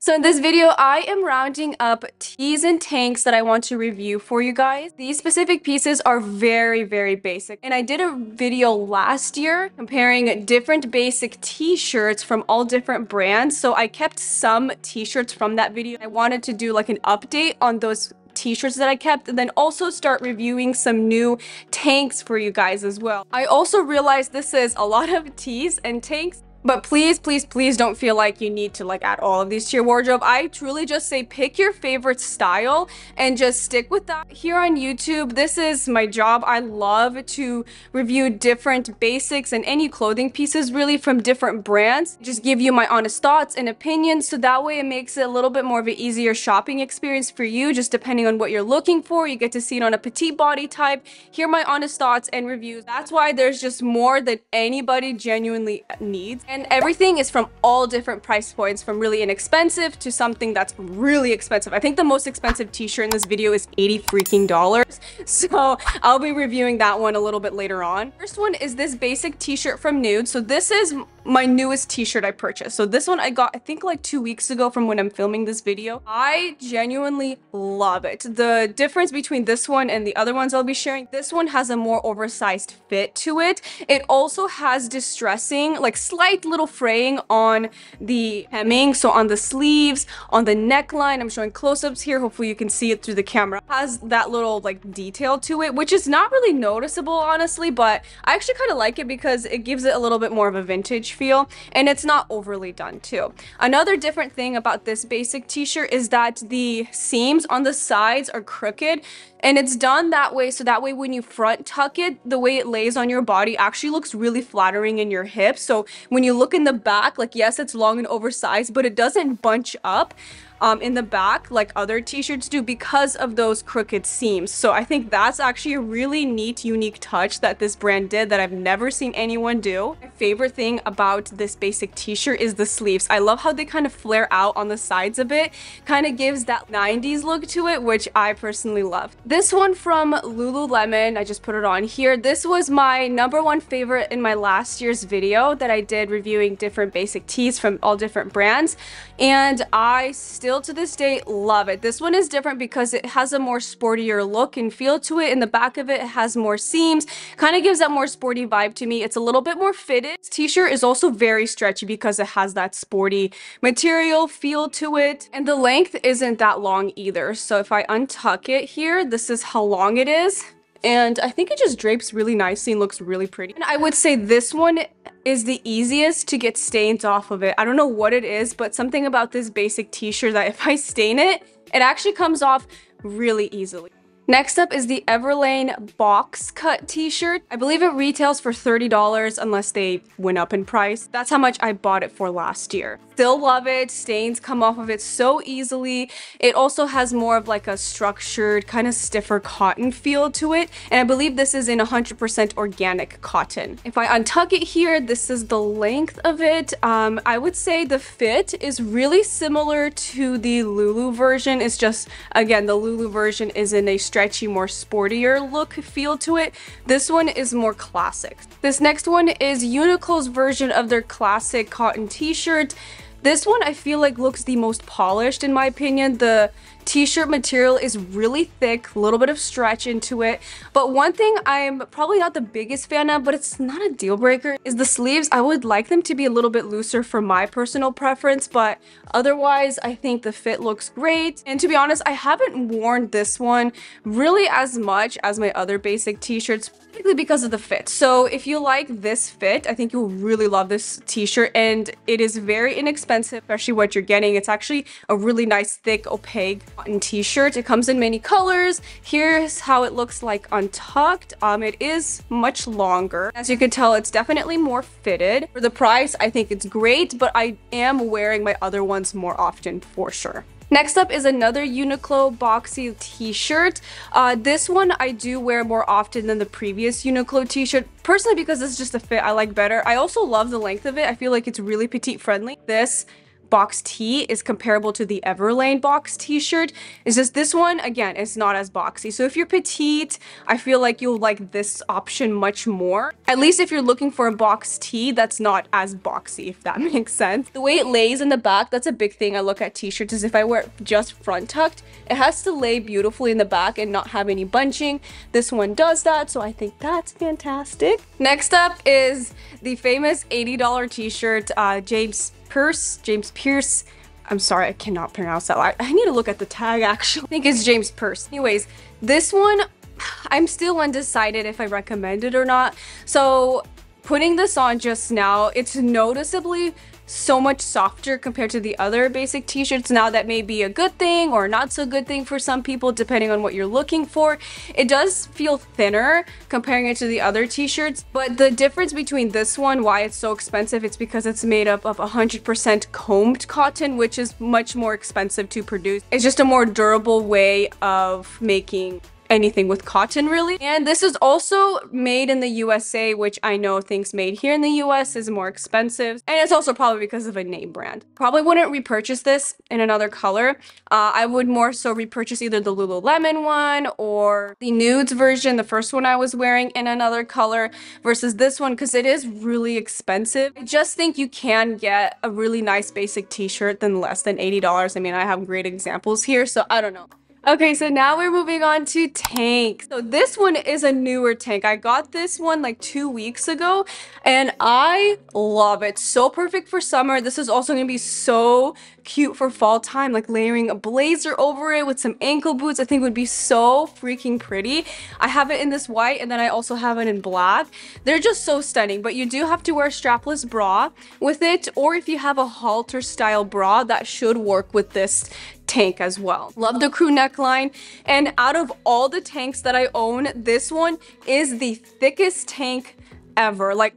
So in this video, I am rounding up tees and tanks that I want to review for you guys. These specific pieces are very, very basic. And I did a video last year comparing different basic t-shirts from all different brands. So I kept some t-shirts from that video. I wanted to do like an update on those t-shirts that I kept, and then also start reviewing some new tanks for you guys as well. I also realized this is a lot of tees and tanks, but please, please, please don't feel like you need to like add all of these to your wardrobe. I truly just say pick your favorite style and just stick with that. Here on YouTube, this is my job. I love to review different basics and any clothing pieces really from different brands. Just give you my honest thoughts and opinions, so that way it makes it a little bit more of an easier shopping experience for you, just depending on what you're looking for. You get to see it on a petite body type, hear my honest thoughts and reviews. That's why there's just more than anybody genuinely needs. And everything is from all different price points, from really inexpensive to something that's really expensive. I think the most expensive t-shirt in this video is $80 freaking. So I'll be reviewing that one a little bit later on. First one is this basic t-shirt from NUUDS. So this is my newest t-shirt I purchased. So this one I got, I think like 2 weeks ago from when I'm filming this video. I genuinely love it. The difference between this one and the other ones I'll be sharing, this one has a more oversized fit to it. It also has distressing, like slight little fraying on the hemming, so on the sleeves, on the neckline. I'm showing close-ups here, hopefully you can see it through the camera. It has that little like detail to it, which is not really noticeable honestly, but I actually kind of like it because it gives it a little bit more of a vintage feel, and it's not overly done too. Another different thing about this basic t-shirt is that the seams on the sides are crooked, and it's done that way so that way when you front tuck it, the way it lays on your body actually looks really flattering in your hips. So when you look in the back, like yes, it's long and oversized, but it doesn't bunch up in the back like other t-shirts do because of those crooked seams. So I think that's actually a really neat, unique touch that this brand did that I've never seen anyone do. My favorite thing about this basic t-shirt is the sleeves. I love how they kind of flare out on the sides a bit, kind of gives that 90s look to it, which I personally love. This one from Lululemon, I just put it on here. This was my #1 favorite in my last year's video that I did reviewing different basic tees from all different brands, and I still to this day love it. This one is different because it has a more sportier look and feel to it. In the back of it, it has more seams, kind of gives that more sporty vibe to me. It's a little bit more fitted. This t-shirt is also very stretchy because it has that sporty material feel to it, and the length isn't that long either. So if I untuck it here, this is how long it is. And I think it just drapes really nicely and looks really pretty. And I would say this one is the easiest to get stains off of it. I don't know what it is, but something about this basic t-shirt that if I stain it, it actually comes off really easily. Next up is the EVERLANE box cut t-shirt. I believe it retails for $30 unless they went up in price. That's how much I bought it for last year. Still love it. Stains come off of it so easily. It also has more of like a structured, kind of stiffer cotton feel to it. And I believe this is in 100% organic cotton. If I untuck it here, this is the length of it. I would say the fit is really similar to the Lulu version. It's just, again, the Lulu version is in a stretchy, more sportier look feel to it. This one is more classic. This next one is UNIQLO's version of their classic cotton t-shirt. This one I feel like looks the most polished in my opinion. The t-shirt material is really thick, a little bit of stretch into it. But one thing I'm probably not the biggest fan of, but it's not a deal breaker, is the sleeves. I would like them to be a little bit looser for my personal preference, but otherwise I think the fit looks great. And to be honest, I haven't worn this one really as much as my other basic t-shirts, particularly because of the fit. So if you like this fit, I think you'll really love this t-shirt, and it is very inexpensive, especially what you're getting. It's actually a really nice, thick, opaque cotton t-shirt. It comes in many colors. Here's how it looks like untucked. It is much longer. As you can tell, it's definitely more fitted. For the price, I think it's great, but I am wearing my other ones more often for sure. Next up is another UNIQLO boxy t-shirt. This one I do wear more often than the previous UNIQLO t-shirt, personally because it's just a fit I like better. I also love the length of it. I feel like it's really petite friendly. This box tee is comparable to the EVERLANE box t-shirt. It's just this one, again, it's not as boxy. So if you're petite, I feel like you'll like this option much more. At least if you're looking for a box tee that's not as boxy, if that makes sense. The way it lays in the back, that's a big thing I look at t-shirts, is if I wear it just front tucked, it has to lay beautifully in the back and not have any bunching. This one does that, so I think that's fantastic. Next up is the famous $80 t-shirt, James Pierce. I'm sorry, I cannot pronounce that. I need to look at the tag actually. I think it's James Pierce. Anyways, this one, I'm still undecided if I recommend it or not. So putting this on just now, it's noticeably so much softer compared to the other basic t-shirts. Now that may be a good thing or not so good thing for some people depending on what you're looking for. It does feel thinner comparing it to the other t-shirts, but the difference between this one, why it's so expensive, it's because it's made up of 100% combed cotton, which is much more expensive to produce. It's just a more durable way of making anything with cotton, really. And this is also made in the USA, which I know things made here in the US is more expensive, and it's also probably because of a name brand. Probably wouldn't repurchase this in another color. I would more so repurchase either the Lululemon one or the NUUDS version, the first one I was wearing, in another color versus this one, because it is really expensive. I just think you can get a really nice basic t-shirt than less than $80. I mean, I have great examples here, so I don't know. Okay, so now we're moving on to tanks. So this one is a newer tank. I got this one like 2 weeks ago and I love it. So perfect for summer. This is also going to be so cute for fall time, like layering a blazer over it with some ankle boots. I think would be so freaking pretty. I have it in this white and then I also have it in black. They're just so stunning, but you do have to wear a strapless bra with it, or if you have a halter style bra, that should work with this tank as well. Love the crew neckline, and out of all the tanks that I own, this one is the thickest tank ever. Like,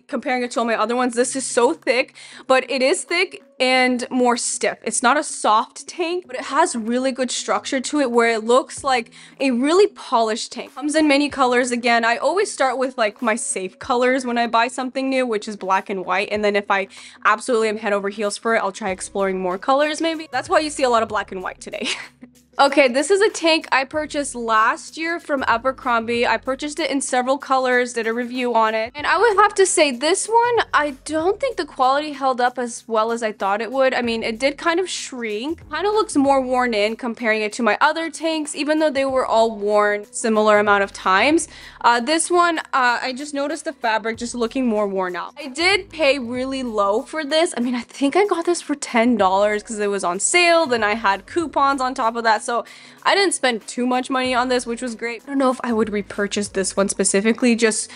comparing it to all my other ones, this is so thick, but it is thick and more stiff. It's not a soft tank, but it has really good structure to it where it looks like a really polished tank. Comes in many colors. Again, I always start with like my safe colors when I buy something new, which is black and white, and then if I absolutely am head over heels for it, I'll try exploring more colors maybe. That's why you see a lot of black and white today. Okay, this is a tank I purchased last year from Abercrombie. I purchased it in several colors, did a review on it. And I would have to say this one, I don't think the quality held up as well as I thought it would. I mean, it did kind of shrink. Kind of looks more worn in comparing it to my other tanks, even though they were all worn similar amount of times. This one, I just noticed the fabric just looking more worn out. I did pay really low for this. I mean, I think I got this for $10 because it was on sale. Then I had coupons on top of that. So I didn't spend too much money on this, which was great. I don't know if I would repurchase this one specifically, just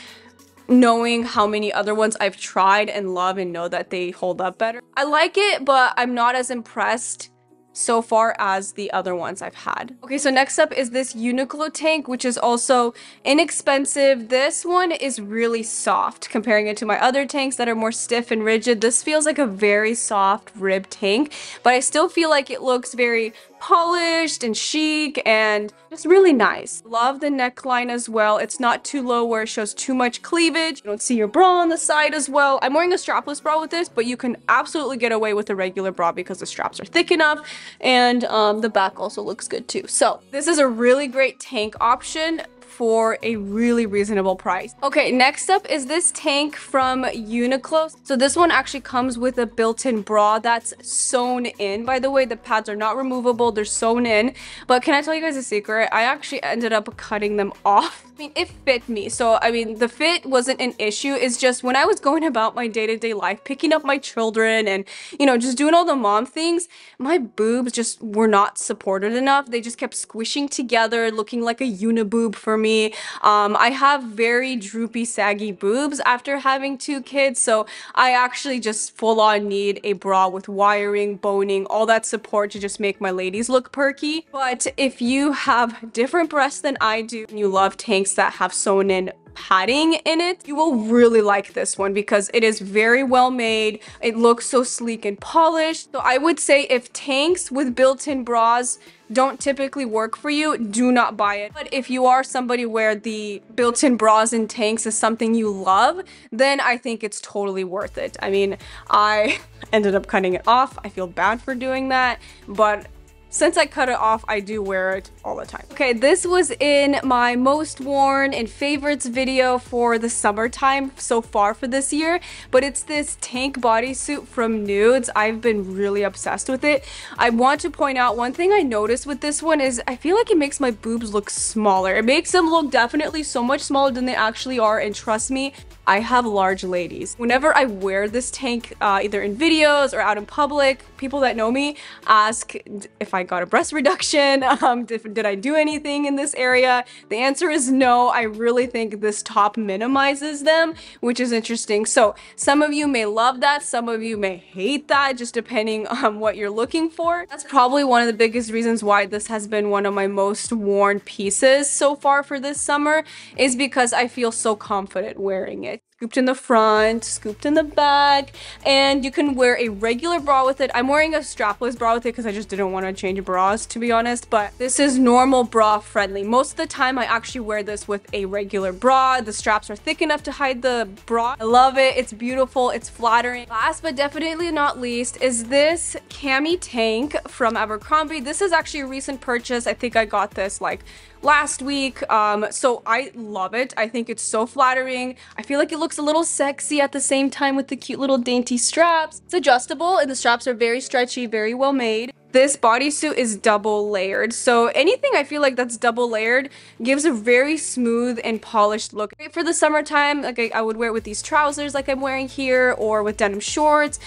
knowing how many other ones I've tried and love and know that they hold up better. I like it, but I'm not as impressed so far as the other ones I've had. Okay, so next up is this UNIQLO tank, which is also inexpensive. This one is really soft comparing it to my other tanks that are more stiff and rigid. This feels like a very soft rib tank, but I still feel like it looks very polished and chic and just really nice. Love the neckline as well. It's not too low where it shows too much cleavage. You don't see your bra on the side as well. I'm wearing a strapless bra with this, but you can absolutely get away with a regular bra because the straps are thick enough, and the back also looks good too. So this is a really great tank option for a really reasonable price. Okay, next up is this tank from UNIQLO. So this one actually comes with a built-in bra that's sewn in. By the way, the pads are not removable, they're sewn in. But can I tell you guys a secret? I actually ended up cutting them off. I mean, it fit me. So, I mean, the fit wasn't an issue. It's just when I was going about my day-to-day life, picking up my children and, you know, just doing all the mom things, my boobs just were not supported enough. They just kept squishing together, looking like a uniboob for me. I have very droopy, saggy boobs after having 2 kids, so I actually just full-on need a bra with wiring, boning, all that support to just make my ladies look perky. But if you have different breasts than I do and you love tanks that have sewn in padding in it, you will really like this one because it is very well made. It looks so sleek and polished. So I would say if tanks with built-in bras don't typically work for you, do not buy it. But if you are somebody where the built-in bras and tanks is something you love, then I think it's totally worth it. I mean, I ended up cutting it off. I feel bad for doing that, but since I cut it off, I do wear it all the time. Okay, this was in my most worn and favorites video for the summertime so far for this year, but it's this tank bodysuit from NUUDS. I've been really obsessed with it. I want to point out one thing I noticed with this one is I feel like it makes my boobs look smaller. It makes them look definitely so much smaller than they actually are, and trust me, I have large ladies. Whenever I wear this tank, either in videos or out in public, people that know me ask if I got a breast reduction, did I do anything in this area? The answer is no. I really think this top minimizes them, which is interesting. So some of you may love that, some of you may hate that, just depending on what you're looking for. That's probably one of the biggest reasons why this has been one of my most worn pieces so far for this summer, is because I feel so confident wearing it. Scooped in the front, scooped in the back, and you can wear a regular bra with it. I'm wearing a strapless bra with it because I just didn't want to change bras, to be honest, but this is normal bra friendly. Most of the time I actually wear this with a regular bra. The straps are thick enough to hide the bra. I love it. It's beautiful. It's flattering. Last but definitely not least is this CAMI tank from Abercrombie. This is actually a recent purchase. I think I got this like last week, so I love it. I think it's so flattering. I feel like it looks a little sexy at the same time with the cute little dainty straps. It's adjustable and the straps are very stretchy, very well made. This bodysuit is double layered, so anything I feel like that's double layered gives a very smooth and polished look. Great for the summertime. Like I would wear it with these trousers like I'm wearing here, or with denim shorts.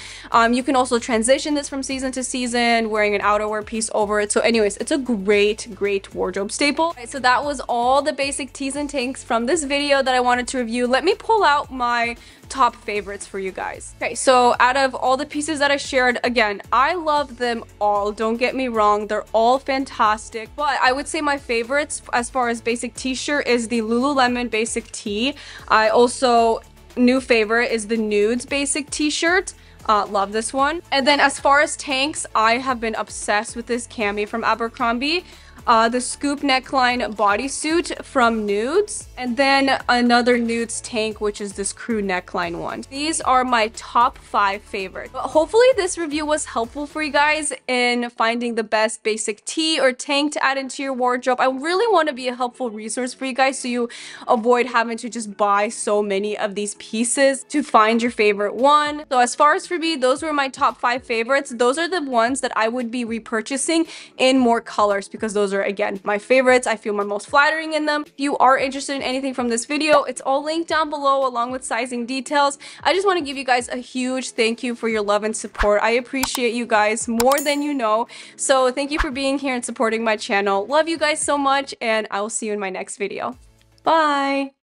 You can also transition this from season to season, wearing an outerwear piece over it. So anyways, it's a great wardrobe staple. Right, so that was all the basic tees and tanks from this video that I wanted to review. Let me pull out my top favorites for you guys. Okay, so out of all the pieces that I shared, again, I love them all. Don't get me wrong, they're all fantastic, but I would say my favorites as far as basic t-shirt is the Lululemon basic tee. I also, new favorite is the NUUDS basic t-shirt. Love this one. And then as far as tanks, I have been obsessed with this CAMI from Abercrombie. The scoop neckline bodysuit from NUUDS, and then another NUUDS tank, which is this crew neckline one. These are my top 5 favorites. But hopefully this review was helpful for you guys in finding the best basic tee or tank to add into your wardrobe. I really want to be a helpful resource for you guys so you avoid having to just buy so many of these pieces to find your favorite one. So as far as for me, those were my top 5 favorites. Those are the ones that I would be repurchasing in more colors because those are, again, my favorites. I feel my most flattering in them. If you are interested in anything from this video, it's all linked down below along with sizing details. I just want to give you guys a huge thank you for your love and support. I appreciate you guys more than you know. So thank you for being here and supporting my channel. Love you guys so much, and I will see you in my next video. Bye!